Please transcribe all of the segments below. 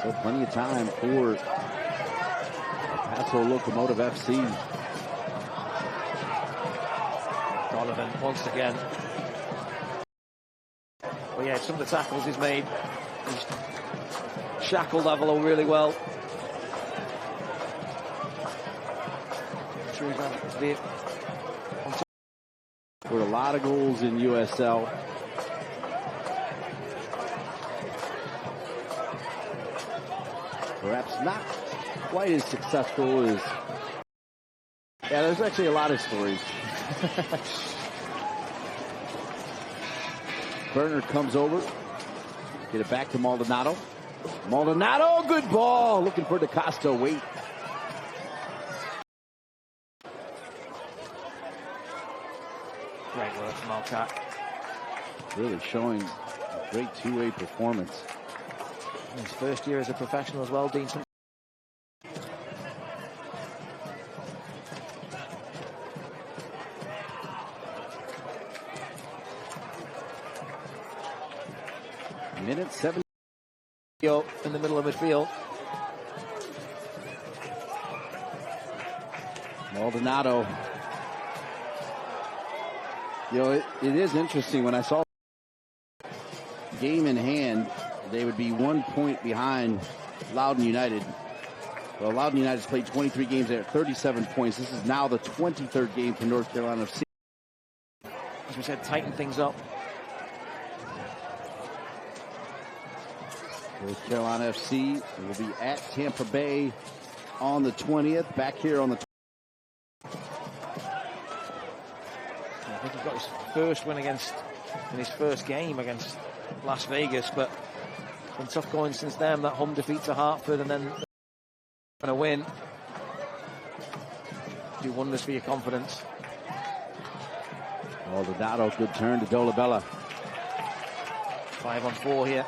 So plenty of time for Paso Locomotive FC. Donovan once again. Well, yeah, some of the tackles he's made. He's shackled Avalo really well. I'm sure he's managed to be scored a lot of goals in USL. Perhaps not quite as successful as... Yeah, there's actually a lot of stories. Bernard comes over. Get it back to Maldonado. Maldonado, good ball. Looking for DaCosta. Wait. great work from Alcat. Really showing a great two-way performance. His first year as a professional as well, Dean. Minute 7 in the middle of midfield. Maldonado. You know, it is interesting. When I saw game in hand, they would be 1 point behind Loudoun United. Well, Loudoun United's played 23 games there at 37 points. This is now the 23rd game for North Carolina FC. As we said, tighten things up. North Carolina FC will be at Tampa Bay on the 20th. Back here on the 20th. I think he got his first win in his first game against Las Vegas, but it's been tough going since then. That home defeat to Hartford and then a win. Do wonders for your confidence. Maldonado, good turn to Dolabella. 5-on-4 here.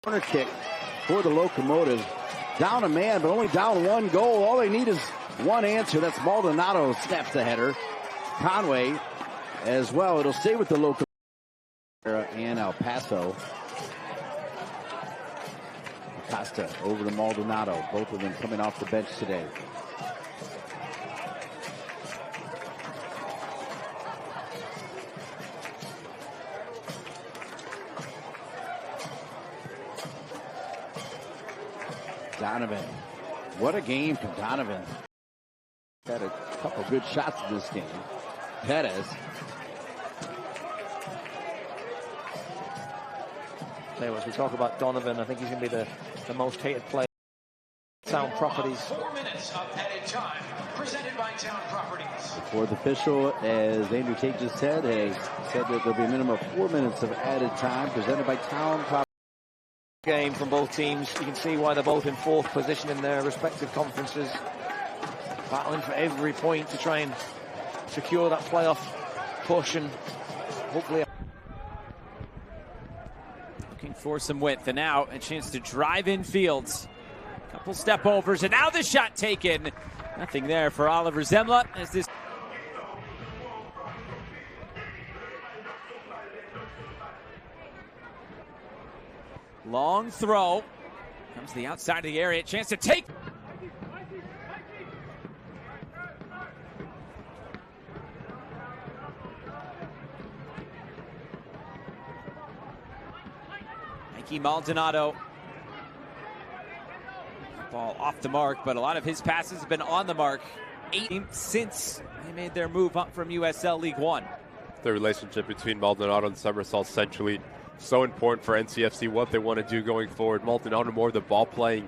Corner kick for the Locomotive. Down a man, but only down one goal. All they need is one answer. That's Maldonado snaps the header. Conway as well. It'll stay with the Locomotive and El Paso. Costa over to Maldonado. Both of them coming off the bench today. Donovan. What a game from Donovan. Had a couple good shots in this game. Perez. As we talk about Donovan, I think he's going to be the most hated player. Town Properties. 4 minutes of added time presented by Town Properties. The fourth official, as Andrew Tate just said, has said that there'll be a minimum of 4 minutes of added time presented by Town Properties. Game from both teams. You can see why they're both in fourth position in their respective conferences, battling for every point to try and secure that playoff push and hopefully looking for some width, and now a chance to drive in fields. Couple step overs, and now the shot taken. Nothing there for Oliver Zemla as this long throw comes to the outside of the area. Chance to take. Mikey Maldonado. Ball off the mark, but a lot of his passes have been on the mark. 8 since they made their move up from USL League One. The relationship between Maldonado and Somersault centrally so important for NCFC, what they want to do going forward. Maldonado more the ball playing.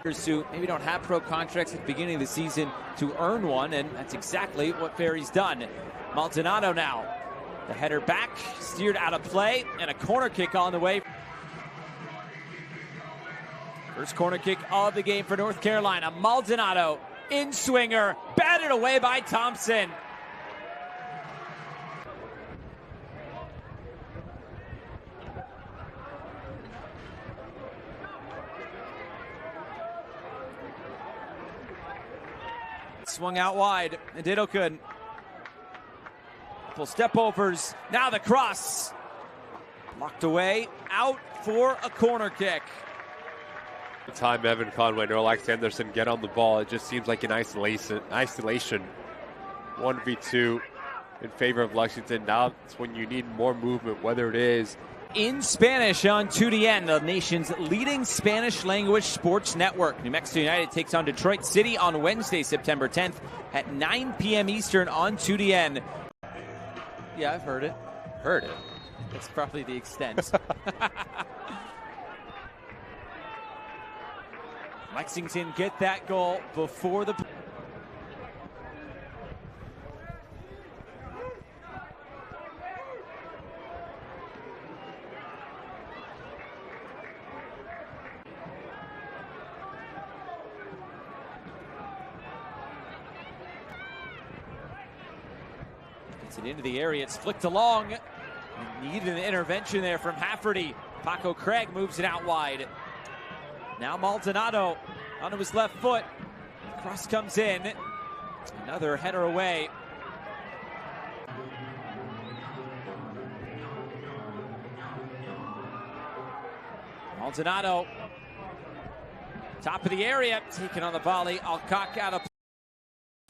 Who maybe don't have pro contracts at the beginning of the season to earn one, and that's exactly what Ferry's done. Maldonado now. The header back, steered out of play, and a corner kick on the way. First corner kick of the game for North Carolina. Maldonado, in swinger, batted away by Thompson. Swung out wide. Ndedokun. Couple step overs. Now the cross. Blocked away. Out for a corner kick. The time Evan Conway and Earl Anderson get on the ball, it just seems like an isolation. 1v2 in favor of Lexington. Now it's when you need more movement, whether it is in Spanish on 2DN, the nation's leading Spanish language sports network. New Mexico United takes on Detroit City on Wednesday, September 10th at 9 p.m. Eastern on 2DN. Yeah, I've heard it. Heard it. That's probably the extent. Lexington get that goal before the... Gets it into the area. It's flicked along. Needed an intervention there from Hafferty. Paco Craig moves it out wide. Now Maldonado onto his left foot. Cross comes in. Another header away. Maldonado. Top of the area. Taken on the volley. Alcock out of...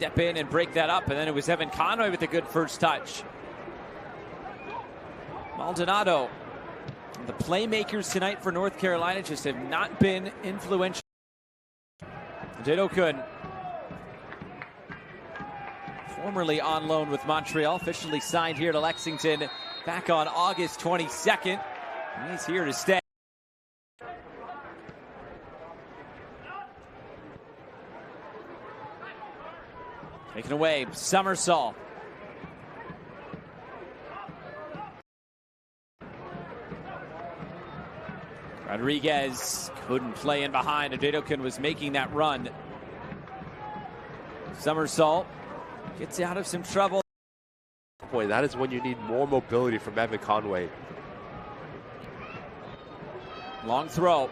Step in and break that up. And then it was Evan Conway with a good first touch. Maldonado. The playmakers tonight for North Carolina just have not been influential. Ndedokun, formerly on loan with Montreal, officially signed here to Lexington back on August 22nd. He's here to stay. Taken away, Somersault. Rodriguez couldn't play in behind. Ndedokun was making that run. Somersault gets out of some trouble. Boy, that is when you need more mobility from Evan Conway. Long throw.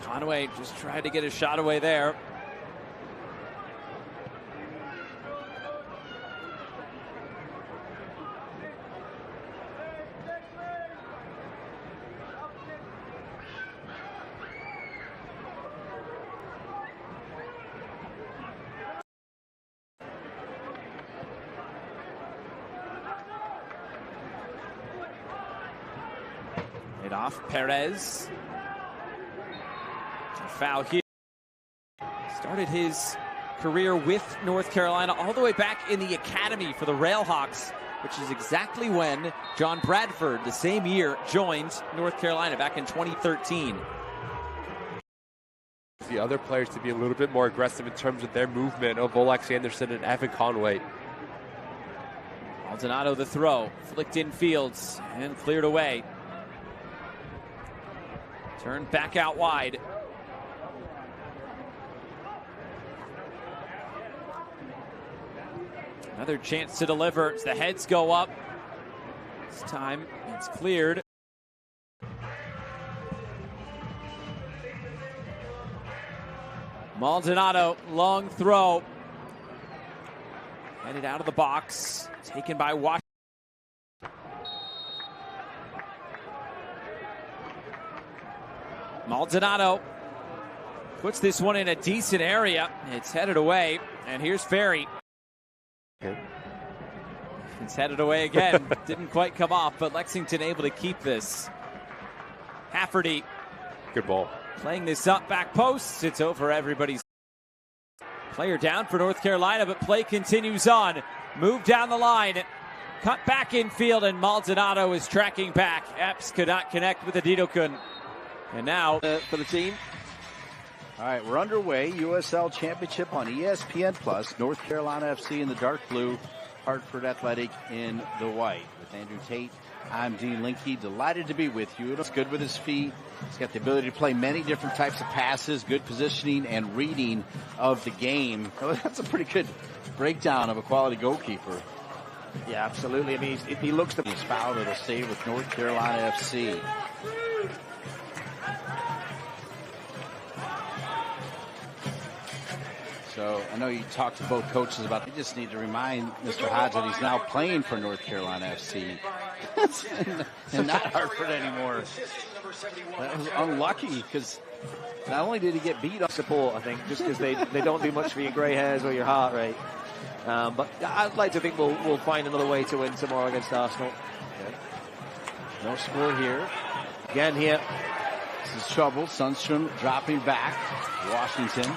Conway just tried to get a shot away there. Off Perez. A foul here. Started his career with North Carolina all the way back in the academy for the Railhawks, which is exactly when John Bradford, the same year, joined North Carolina back in 2013. The other players to be a little bit more aggressive in terms of their movement of Olex Anderson and Evan Conway. Maldonado the throw, flicked in fields and cleared away. Turned back out wide. Another chance to deliver as the heads go up. This time it's cleared. Maldonado, long throw. Headed out of the box. Taken by Washington. Maldonado puts this one in a decent area. It's headed away, and here's Ferry. It's headed away again. Didn't quite come off, but Lexington able to keep this. Hafferty. Good ball. Playing this up back post. It's over everybody's. Player down for North Carolina, but play continues on. Move down the line. Cut back in field, and Maldonado is tracking back. Epps could not connect with Ndedokun. And now for the team. All right, we're underway. USL Championship on ESPN Plus. North Carolina FC in the dark blue, Hartford Athletic in the white. With Andrew Tate, I'm Dean Linke. Delighted to be with you. It's good with his feet. He's got the ability to play many different types of passes, good positioning and reading of the game. That's a pretty good breakdown of a quality goalkeeper. Yeah, absolutely. I mean, he looks to... He's fouled at a save with North Carolina FC. So I know you talked to both coaches about it. You just need to remind Mr. Hodge that he's now playing for North Carolina FC and not Hartford anymore. That was unlucky because not only did he get beat up. Support, I think, just because they don't do much for your grey hairs or your heart rate. But I'd like to think we'll find another way to win tomorrow against Arsenal. Okay. No score here. Again here. This is trouble. Sundstrom dropping back. Washington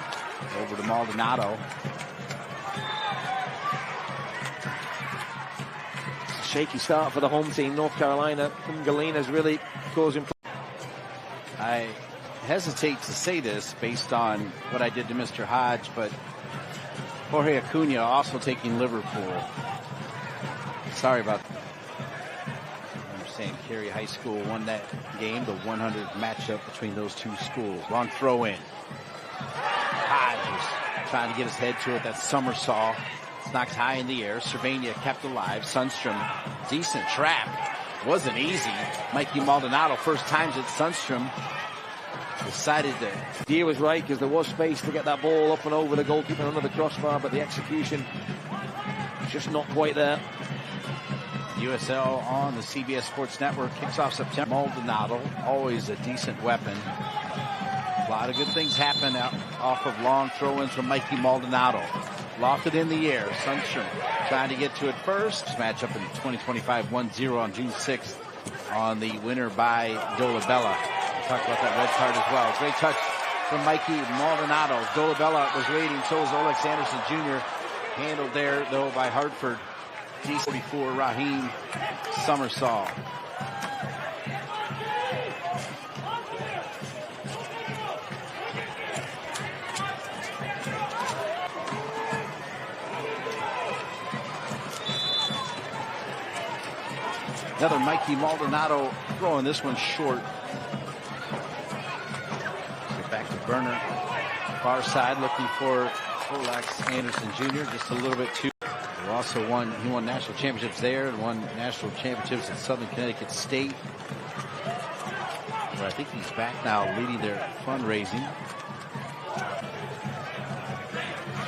over to Maldonado. Shaky start for the home team. North Carolina. Galina's really causing. I hesitate to say this based on what I did to Mr. Hodge, but Jorge Acuna also taking Liverpool. Sorry about that. I understand Cary High School won that game, the 100 matchup between those two schools. Long throw in. Hodge was trying to get his head to it. That somersault. It's knocked high in the air. Cervania kept alive. Sundstrom, decent trap. Wasn't easy. Mikey Maldonado, first times at Sundstrom. Decided to. Idea was right because there was space to get that ball up and over the goalkeeper under the crossbar, but the execution just not quite there. USL on the CBS Sports Network kicks off September. Maldonado, always a decent weapon. A lot of good things happen off of long throw-ins from Mikey Maldonado. Lofted in the air. Sundstrom trying to get to it first. Matchup in 2025 1-0 on June 6th on the winner by Dolabella. Talk about that red card as well. Great touch from Mikey Maldonado. Dolabella was waiting, so was Olex Anderson Jr. Handled there, though, by Hartford. D44 Raheem Somersault. Another Mikey Maldonado throwing this one short. Get back to Burner. Far side looking for Olex Anderson Jr. Just a little bit too. He also won national championships there and won national championships at Southern Connecticut State. But I think he's back now leading their fundraising.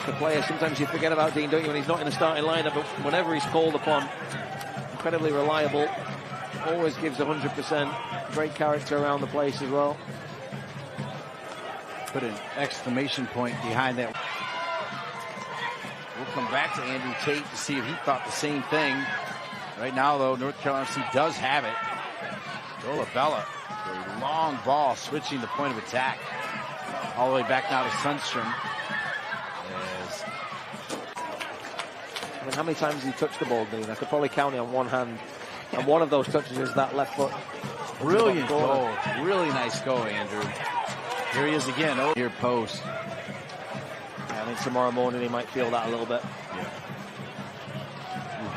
The player, sometimes you forget about Dean, don't you, when he's not in the starting lineup, but whenever he's called upon, incredibly reliable, always gives 100%, great character around the place as well. Put an exclamation point behind that. We'll come back to Andrew Tate to see if he thought the same thing. Right now, though, North Carolina FC does have it. Dolabella, a long ball, switching the point of attack. All the way back now to Sundstrom. I mean, how many times has he touched the ball, Dean? I could probably count it on one hand. And one of those touches is that left foot. Brilliant goal. Really nice goal, Andrew. Here he is again. Oh, near post. Yeah, I think tomorrow morning he might feel that a little bit. Yeah.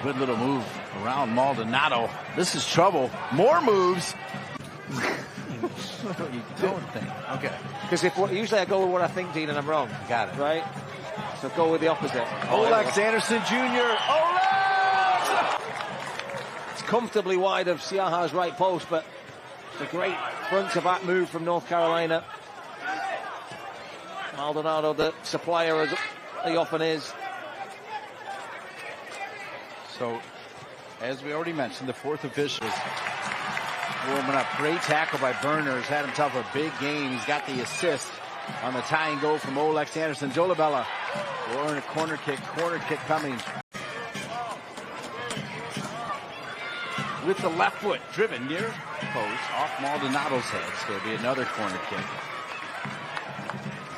Good little move around Maldonado. This is trouble. More moves. You don't think. Okay. Because usually I go with what I think, Dean, and I'm wrong. Got it. Right? So go with the opposite. Olex Anderson Jr. Olex! It's comfortably wide of Siaha's right post, but it's a great front to back move from North Carolina. Maldonado, the supplier, as he often is. So, as we already mentioned, the fourth official is warming up. Great tackle by Burners. Had himself a big game. He's got the assist on the tying goal from Olex Anderson. Dolabella will earn a corner kick. Corner kick coming. With the left foot driven near post off Maldonado's head. So it'll be another corner kick.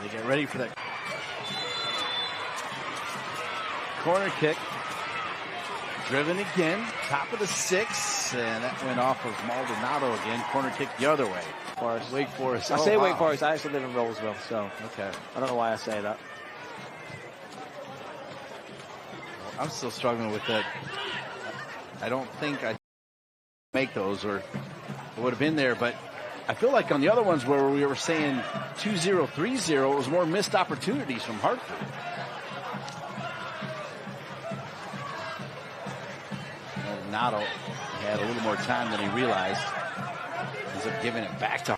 They get ready for that corner kick. Driven again, top of the 6, and that went off of Maldonado again. Corner kick the other way. Wake Forest. I say Wake Forest. I actually live in Roseville, so okay. I don't know why I say that. I'm still struggling with that. I don't think I make those, or it would have been there, but I feel like on the other ones where we were saying 2-0, 3-0, it was more missed opportunities from Hartford. Maldonado had a little more time than he realized. Ends up giving it back to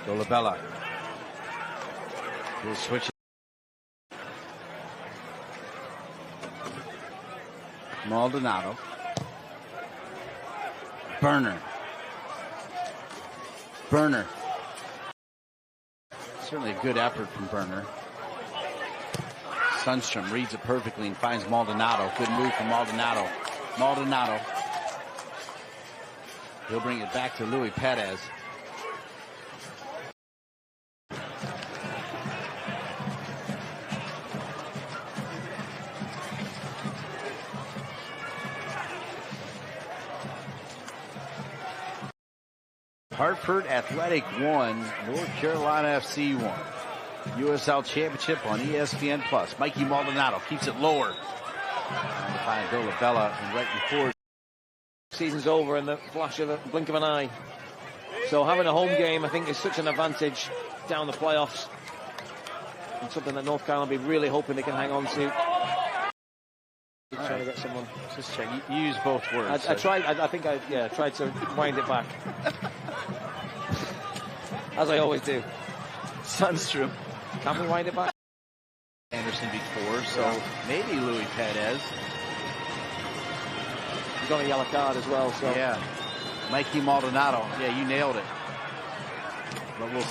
Dolabella. He'll switch. Maldonado. Burner. Certainly a good effort from Burner. Sundstrom reads it perfectly and finds Maldonado. Good move from Maldonado. He'll bring it back to Louis Perez. Hartford Athletic 1, North Carolina FC 1. USL Championship on ESPN+. Mikey Maldonado keeps it lower. Trying to find Dolabella and right before. Season's over in the flash of a blink of an eye. So having a home game, I think, is such an advantage down the playoffs. And something that North Carolina will be really hoping they can hang on to. Trying to get someone. Just check. You use both words. I tried. I think I tried to wind it back. As I always do. Sundstrom. Can we wind it back? Anderson before, so maybe Louis Perez. He's got a yellow card as well, so. Yeah. Mikey Maldonado. Yeah, you nailed it. But we'll.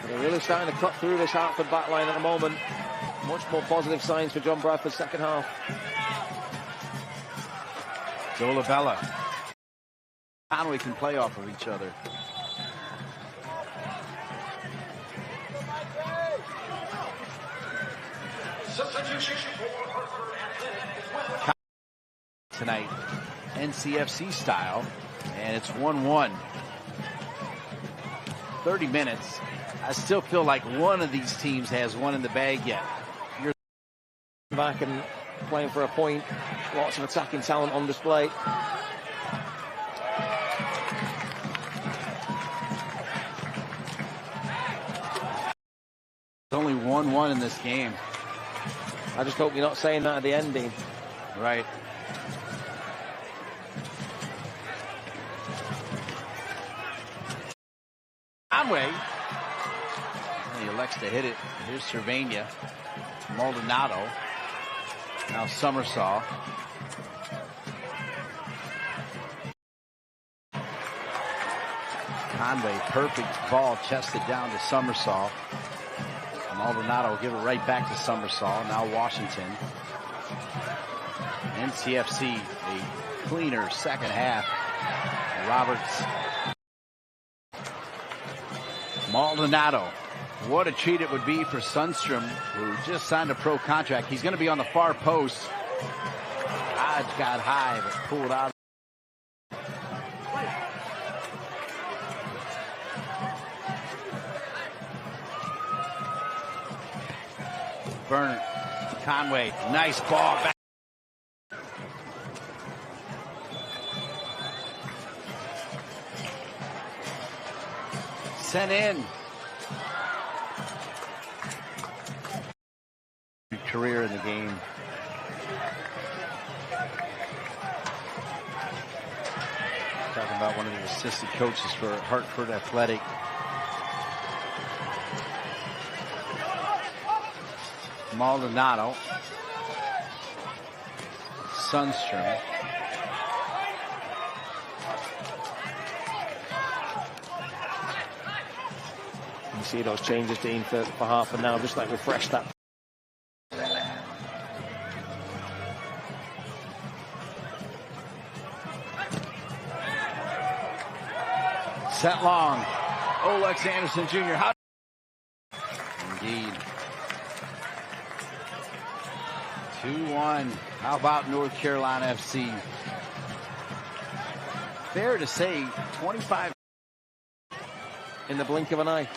They're really starting to cut through this Hartford back line at the moment. Much more positive signs for John Bradford's second half. Dolabella. Conway can play off of each other. Tonight, NCFC style, and it's 1-1. 30 minutes. I still feel like one of these teams has one in the bag yet. You're back and playing for a point. Lots of attacking talent on display. There's only 1-1 in this game. I just hope you're not saying that at the ending. Right. Conway. He elects to hit it. Here's Cervania. Maldonado. Now Summersaw. Conway, perfect ball, chested down to Summersaw. Maldonado will give it right back to Summersaw. Now Washington. NCFC, a cleaner second half. Roberts. Maldonado. What a treat it would be for Sundstrom, who just signed a pro contract. He's going to be on the far post. Odds got high, but pulled out. Burner. Conway. Nice ball back. Sent in. Career in the game. Talking about one of the assistant coaches for Hartford Athletic. Maldonado. Sundstrom. You see those changes, Dean, for Hartford now, just like refresh that. Set long. Olex Anderson Jr. How? Indeed. 2-1. How about North Carolina FC? Fair to say, 25 in the blink of an eye.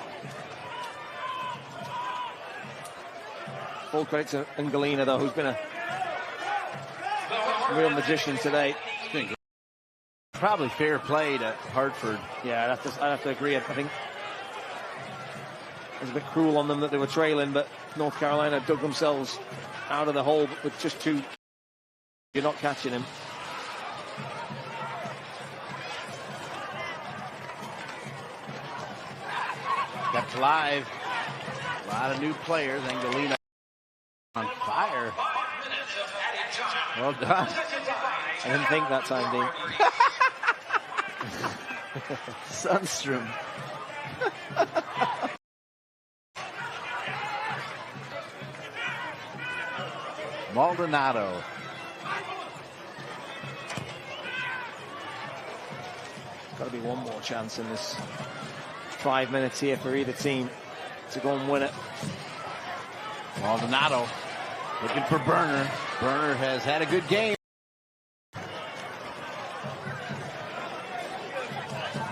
Full credit to Ngalina, though, who's been a real magician today. Probably fair play to Hartford. Yeah, I'd have to agree. I think it was a bit cruel on them that they were trailing, but North Carolina dug themselves out of the hole with just two. You're not catching him. Kept alive. A lot of new players. Angelina on fire. Well done. I didn't think that time, Dean. Sundstrom. Maldonado. Got to be one more chance in this 5 minutes here for either team to go and win it. Maldonado looking for Burner. Burner has had a good game.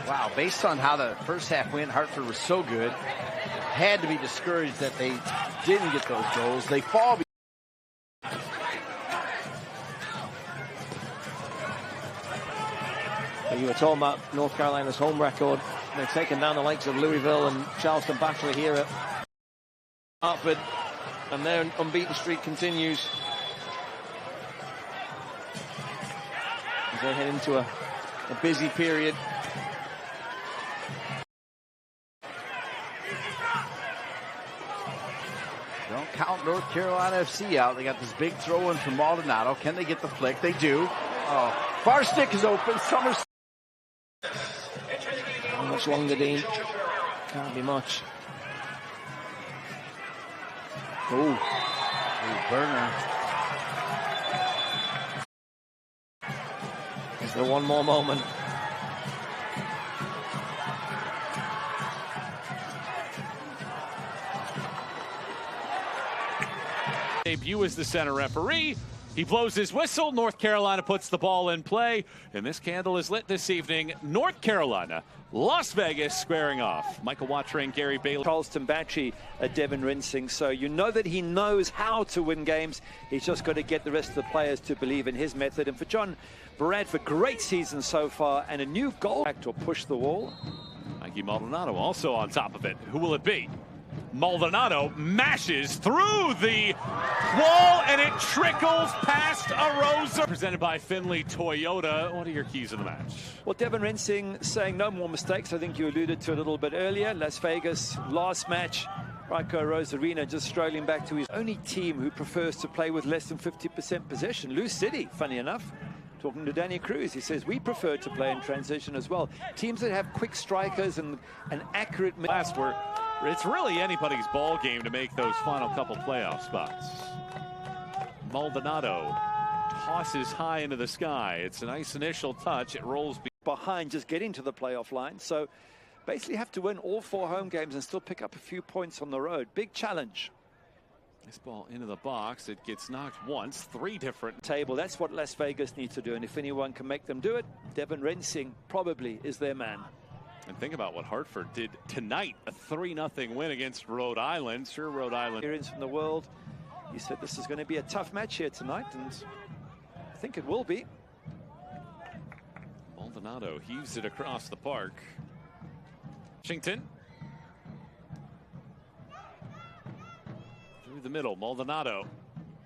Wow, based on how the first half went, Hartford was so good. Had to be discouraged that they didn't get those goals. They fall. You were talking about North Carolina's home record. They're taking down the likes of Louisville and Charleston Battery here at Hartford, and their unbeaten streak continues as they head into a busy period. Don't count North Carolina FC out. They got this big throw in from Maldonado. Can they get the flick? They do. Oh, far stick is open. Summers. How much longer, Dean? Can't be much. Ooh, Burner. Is there one more moment? Debut as the center referee. He blows his whistle. North Carolina puts the ball in play. And this candle is lit this evening. North Carolina, Las Vegas squaring off. Michael Watring, Gary Bailey. Charleston Battery, Devin Rinsing. So you know that he knows how to win games. He's just got to get the rest of the players to believe in his method. And for John Bradford, great season so far. And a new goal to push the wall. Mikey Maldonado also on top of it. Who will it be? Maldonado mashes through the wall and it trickles past Arosa. Presented by Finley Toyota. What are your keys of the match? Well, Devin Rinsing saying no more mistakes. I think you alluded to it a little bit earlier. Las Vegas, last match. Rico Rosarina just strolling back to his only team who prefers to play with less than 50% possession. Lou City, funny enough. Talking to Danny Cruz, he says we prefer to play in transition as well. Teams that have quick strikers and an accurate... Last where it's really anybody's ball game to make those final couple playoff spots. Maldonado tosses high into the sky. It's a nice initial touch. It rolls behind just getting to the playoff line. So basically have to win all 4 home games and still pick up a few points on the road. Big challenge. This ball into the box. It gets knocked once. 3 different table. That's what Las Vegas needs to do. And if anyone can make them do it, Devin Rinsing probably is their man. And think about what Hartford did tonight. A 3-0 win against Rhode Island. Sure, Rhode Island. Experience from the world. You said this is going to be a tough match here tonight, and I think it will be. Maldonado heaves it across the park. Washington. Through the middle, Maldonado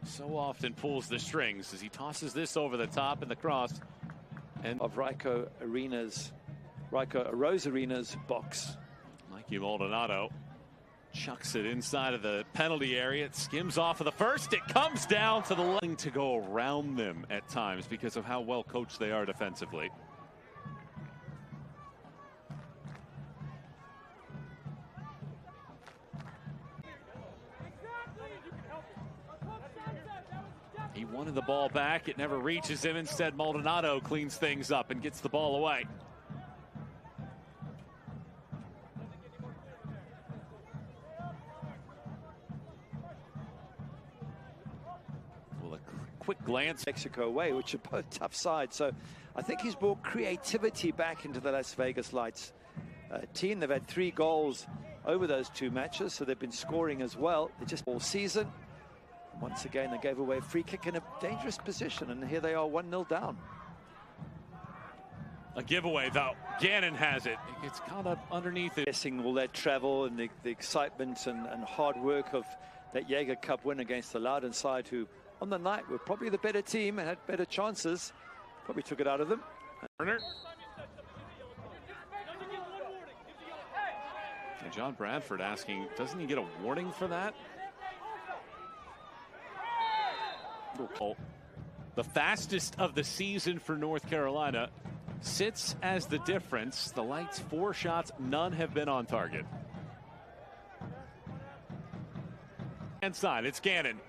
so often pulls the strings as he tosses this over the top in the cross. And of Rico Rosarina's box. Mikey Maldonado chucks it inside of the penalty area. It skims off of the first. It comes down to the line to go around them at times because of how well coached they are defensively. He wanted the ball back. It never reaches him. Instead, Maldonado cleans things up and gets the ball away. Well, a quick glance. Mexico away, which are both tough sides. So I think he's brought creativity back into the Las Vegas Lights team. They've had 3 goals over those 2 matches, so they've been scoring as well. They just all season. Once again, they gave away a free kick in a dangerous position, and here they are 1-0 down. A giveaway, though. Gannon has it. It gets caught up underneath it. Guessing all that travel and the excitement and hard work of that Jaeger Cup win against the Loudon side, who on the night were probably the better team and had better chances. Probably took it out of them. And John Bradford asking, doesn't he get a warning for that? The fastest of the season for North Carolina sits as the difference. The Lights 4 shots, none have been on target. Inside, it's Gannon.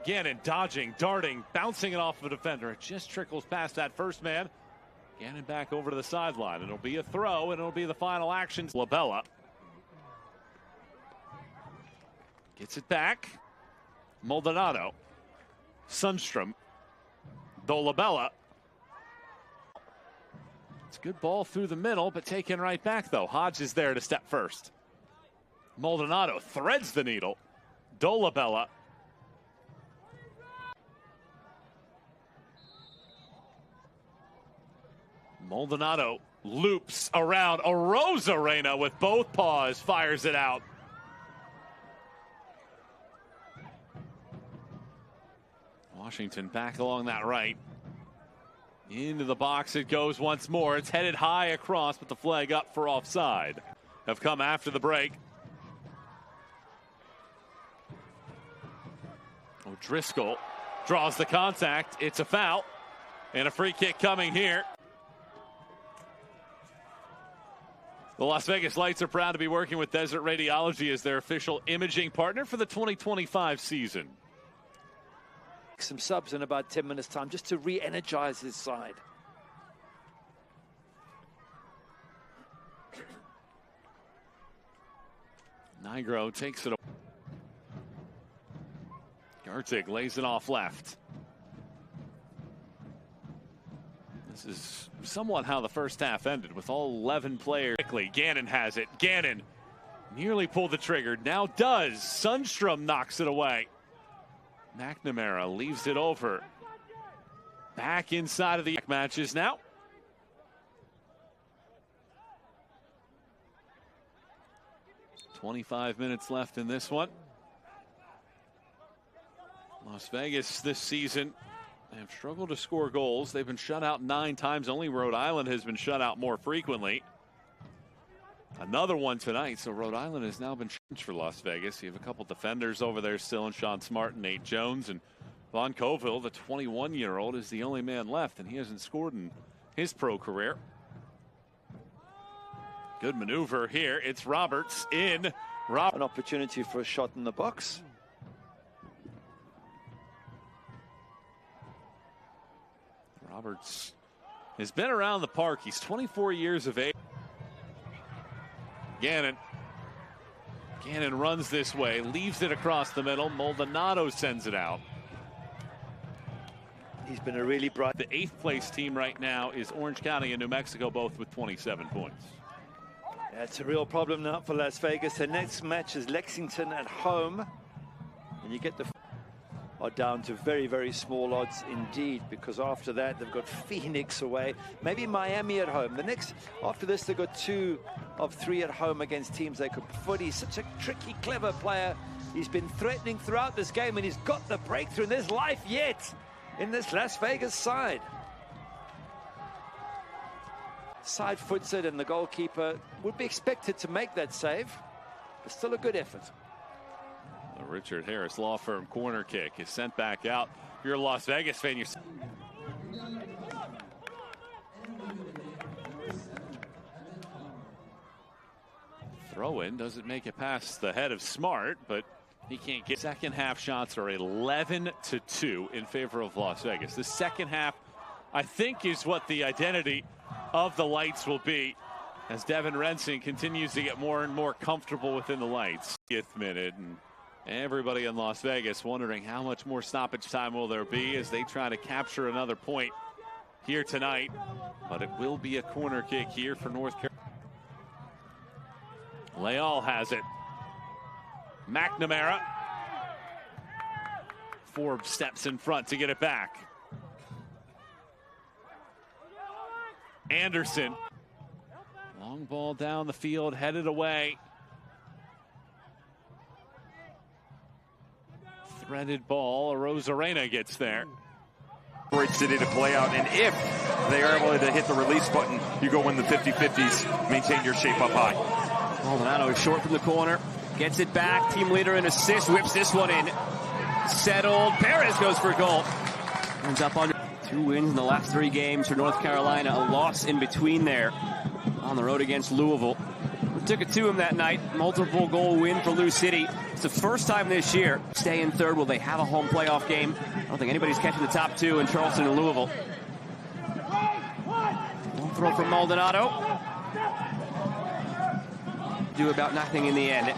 Gannon dodging, darting, bouncing it off of a defender. It just trickles past that first man. Gannon back over to the sideline. It'll be a throw, and it'll be the final action. Labella gets it back. Maldonado. Sundstrom. Dolabella. It's a good ball through the middle, but taken right back, though. Hodge is there to step first. Maldonado threads the needle. Dolabella. Maldonado loops around. Arozarena with both paws fires it out. Washington back along that right. Into the box it goes once more. It's headed high across, but the flag up for offside. Have come after the break. O'Driscoll draws the contact. It's a foul. And a free kick coming here. The Las Vegas Lights are proud to be working with Desert Radiology as their official imaging partner for the 2025 season. Some subs in about 10 minutes time just to re-energize his side. Nigro takes it. Gartig lays it off left. This is somewhat how the first half ended with all 11 players. Gannon has it. Gannon nearly pulled the trigger. Now does. Sundstrom knocks it away. McNamara leaves it over. Back inside of the matches now. .25 minutes left in this one. Las Vegas this season have struggled to score goals. They've been shut out 9 times. Only Rhode Island has been shut out more frequently. Another one tonight, so Rhode Island has now been changed for Las Vegas. You have a couple defenders over there still, and Sean Smart and Nate Jones. And Von Coville, the 21-year-old, is the only man left, and he hasn't scored in his pro career. Good maneuver here. It's Roberts in. An opportunity for a shot in the box. Roberts has been around the park. He's 24 years of age. Gannon runs this way, leaves it across the middle. Maldonado sends it out. He's been a really bright. The 8th place team right now is Orange County and New Mexico, both with 27 points. That's a real problem now for Las Vegas. The next match is Lexington at home. And you get the are down to very, very small odds indeed, because after that they've got Phoenix away, maybe Miami at home. The next after this they've got 2 of 3 at home against teams they could foot. He's such a tricky, clever player. He's been threatening throughout this game, and he's got the breakthrough, and there's life yet in this Las Vegas side. Side foots it, and the goalkeeper would be expected to make that save, but still a good effort. The Richard Harris Law Firm corner kick is sent back out. If you're a Las Vegas fan, you're... Throw in doesn't make it past the head of Smart, but he can't get. Second half shots are 11-2 in favor of Las Vegas. The second half, I think, is what the identity of the Lights will be as Devin Rensing continues to get more and more comfortable within the Lights. 50th minute, and everybody in Las Vegas wondering how much more stoppage time will there be as they try to capture another point here tonight. But it will be a corner kick here for North Carolina. Leal has it. McNamara. Forbes steps in front to get it back. Anderson. Long ball down the field, headed away. Threaded ball. Arozarena gets there. Great city to play out, and if they are able to hit the release button, you go in the 50-50s, maintain your shape up high. Maldonado short from the corner. Gets it back. Team leader in assists. Whips this one in. Settled. Perez goes for a goal. Ends up under 2 wins in the last 3 games for North Carolina. A loss in between there on the road against Louisville. We took it to him that night. Multiple goal win for Lou City. It's the first time this year. Stay in third. Will they have a home playoff game? I don't think anybody's catching the top 2 in Charleston and Louisville. One throw from Maldonado. Do about nothing in the end.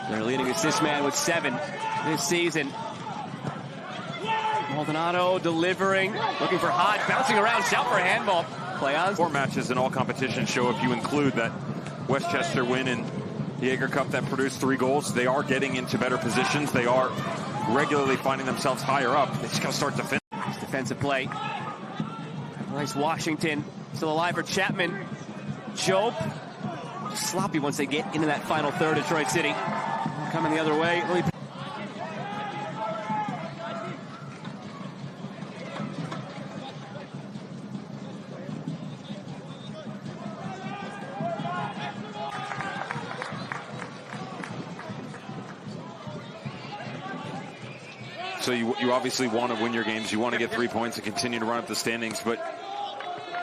Their leading assist man with 7 this season. Maldonado delivering, looking for Hodge, bouncing around, shout for a handball. Play on. 4 matches in all competitions show, if you include that Westchester win in the Jaeger Cup that produced 3 goals, they are getting into better positions. They are regularly finding themselves higher up. They just got to start to finish. Nice defensive play. Nice Washington. Still alive for Chapman. Jope. Sloppy once they get into that final third. Detroit City coming the other way. So you obviously want to win your games. You want to get 3 points and continue to run up the standings, but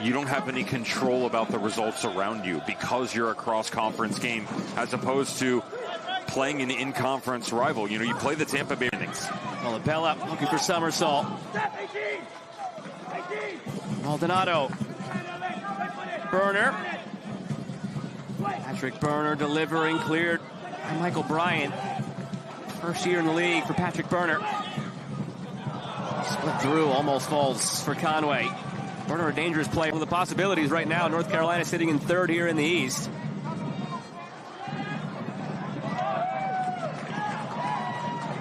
you don't have any control about the results around you because you're a cross-conference game as opposed to playing an in-conference rival. You know, you play the Tampa Bay innings. Bella looking for somersault. Maldonado. Burner. Patrick Burner delivering, cleared by Michael Bryant. First year in the league for Patrick Burner. Split through, almost falls for Conway. Burner, a dangerous player. One of the possibilities right now, North Carolina sitting in third here in the East.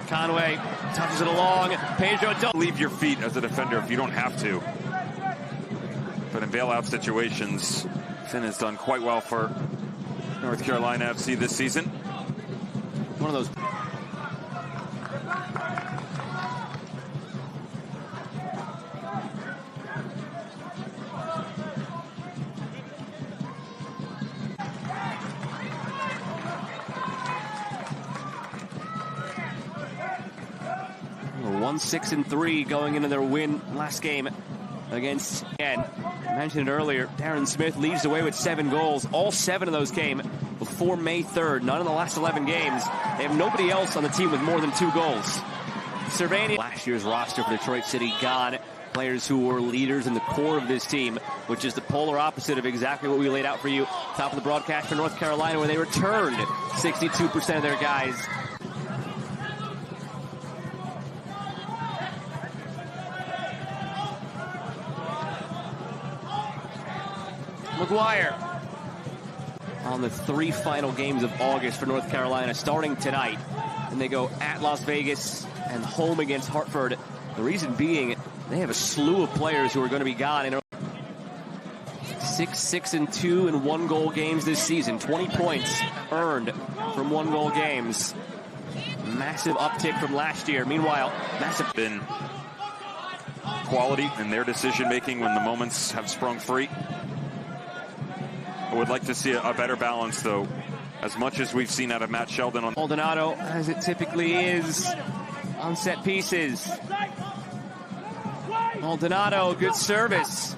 Conway touches it along. Pedro, don't leave your feet as a defender if you don't have to. But in bailout situations, Finn has done quite well for North Carolina FC this season. One of those. We're 1-6-3 going into their win last game against, again, I mentioned it earlier, Darren Smith leads the way with 7 goals. All 7 of those came before May 3rd. None in the last 11 games. They have nobody else on the team with more than 2 goals. Cervania, last year's roster for Detroit City, gone. Players who were leaders in the core of this team, which is the polar opposite of exactly what we laid out for you. Top of the broadcast for North Carolina, where they returned 62% of their guys. McGuire on the 3 final games of August for North Carolina, starting tonight. And they go at Las Vegas and home against Hartford. The reason being, they have a slew of players who are going to be gone. In 6-2 in 1-goal games this season. 20 points earned from 1-goal games. Massive uptick from last year. Meanwhile, massive. Been quality in their decision making when the moments have sprung free. I would like to see a better balance, though, as much as we've seen out of Matt Sheldon on Maldonado, as it typically is on set pieces. Maldonado, good service.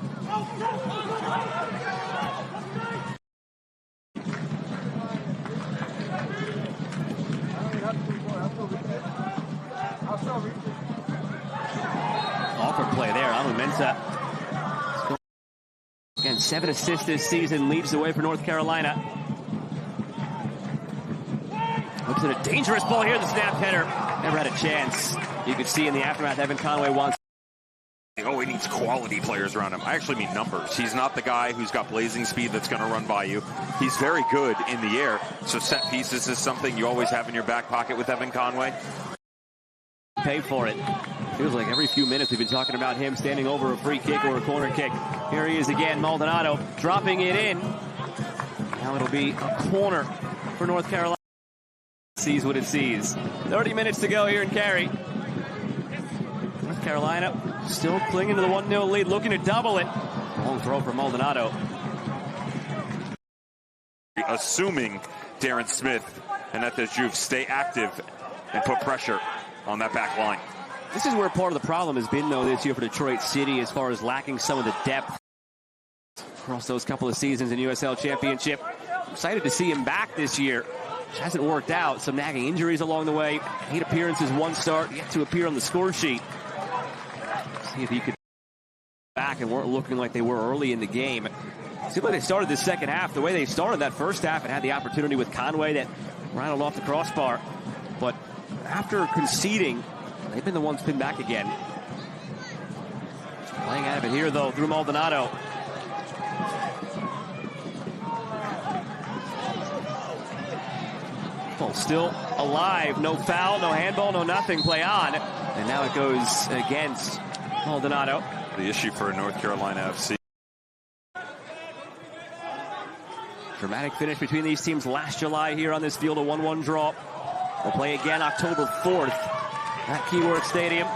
Awkward play there, Alumensa. Again, 7 assists this season, leads the way for North Carolina. Looks at a dangerous ball here, the snap header. Never had a chance. You could see in the aftermath, Evan Conway wants. Oh, he needs quality players around him. I actually mean numbers. He's not the guy who's got blazing speed that's going to run by you. He's very good in the air. So set pieces is something you always have in your back pocket with Evan Conway. Pay for it. Feels like every few minutes we've been talking about him standing over a free kick or a corner kick. Here he is again, Maldonado dropping it in. Now it'll be a corner for North Carolina. Sees what it sees. 30 minutes to go here in Cary. North Carolina still clinging to the 1-0 lead, looking to double it. Long throw for Maldonado. Assuming Darren Smith and Ethel Juve stay active and put pressure on that back line. This is where part of the problem has been, though, this year for Detroit City, as far as lacking some of the depth across those couple of seasons in USL Championship. Excited to see him back this year. Which hasn't worked out. Some nagging injuries along the way. 8 appearances, 1 start, yet to appear on the score sheet. See if he could back and weren't looking like they were early in the game. See like they started the second half. The way they started that first half and had the opportunity with Conway that rattled off the crossbar. But after conceding, they've been the ones pinned back again. Playing out of it here, though, through Maldonado. Ball still alive. No foul, no handball, no nothing. Play on. And now it goes against Maldonado. The issue for North Carolina FC. Dramatic finish between these teams last July here on this field, a 1-1 draw. They'll play again October 4th at Keyworth Stadium.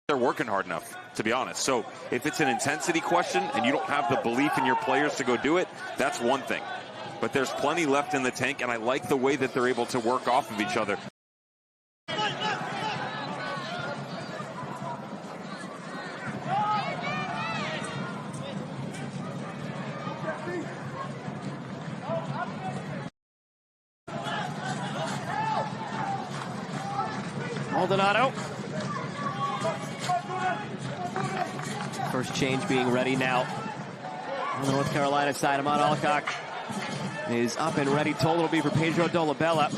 They're working hard enough, to be honest. So if it's an intensity question and you don't have the belief in your players to go do it, that's one thing. But there's plenty left in the tank, and I like the way that they're able to work off of each other. Maldonado. First change being ready now. On the North Carolina side, Ahmad Alcock is up and ready. Told it'll be for Pedro Dolabella.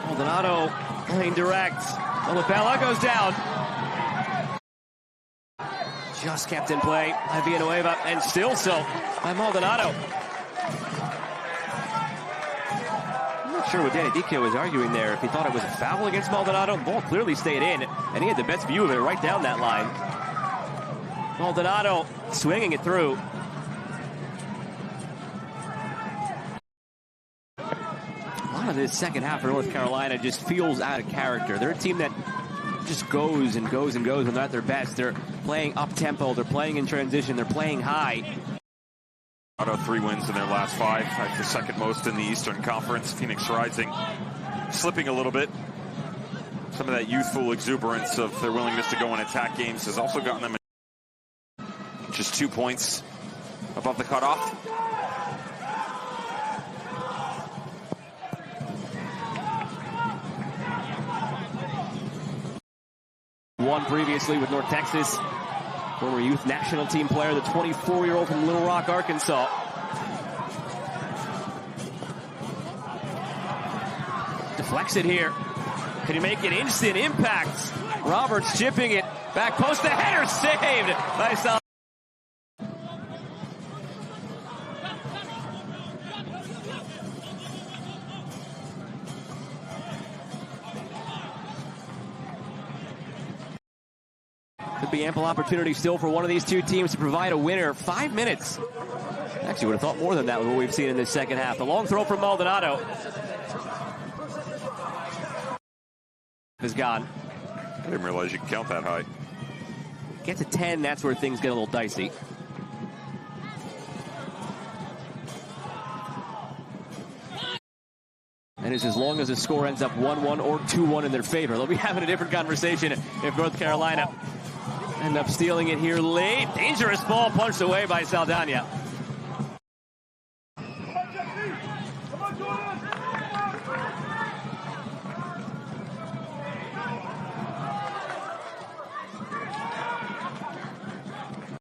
Maldonado playing direct. Dolabella goes down. Just kept in play by Villanueva, and still so by Maldonado. I'm not sure what Danny Dicio was arguing there. If he thought it was a foul against Maldonado, the ball clearly stayed in, and he had the best view of it right down that line. Maldonado swinging it through. A lot of this second half for North Carolina just feels out of character. They're a team that just goes and goes and goes when they're at their best. They're playing up-tempo, they're playing in transition, they're playing high. Out of 3 wins in their last 5, the second most in the Eastern Conference. Phoenix Rising slipping a little bit. Some of that youthful exuberance of their willingness to go and attack games has also gotten them just 2 points above the cutoff. Won previously with North Texas. Former youth national team player, the 24-year-old from Little Rock, Arkansas. Deflects it here. Can he make an instant impact? Roberts chipping it. Back post, the header saved by Sal. Could be ample opportunity still for one of these two teams to provide a winner. 5 minutes. Actually, would have thought more than that with what we've seen in this second half. The long throw from Maldonado is gone. I didn't realize you could count that high. Get to 10, that's where things get a little dicey. And it's as long as the score ends up 1-1 or 2-1 in their favor. They'll be having a different conversation if North Carolina end up stealing it here late. Dangerous ball punched away by Saldana.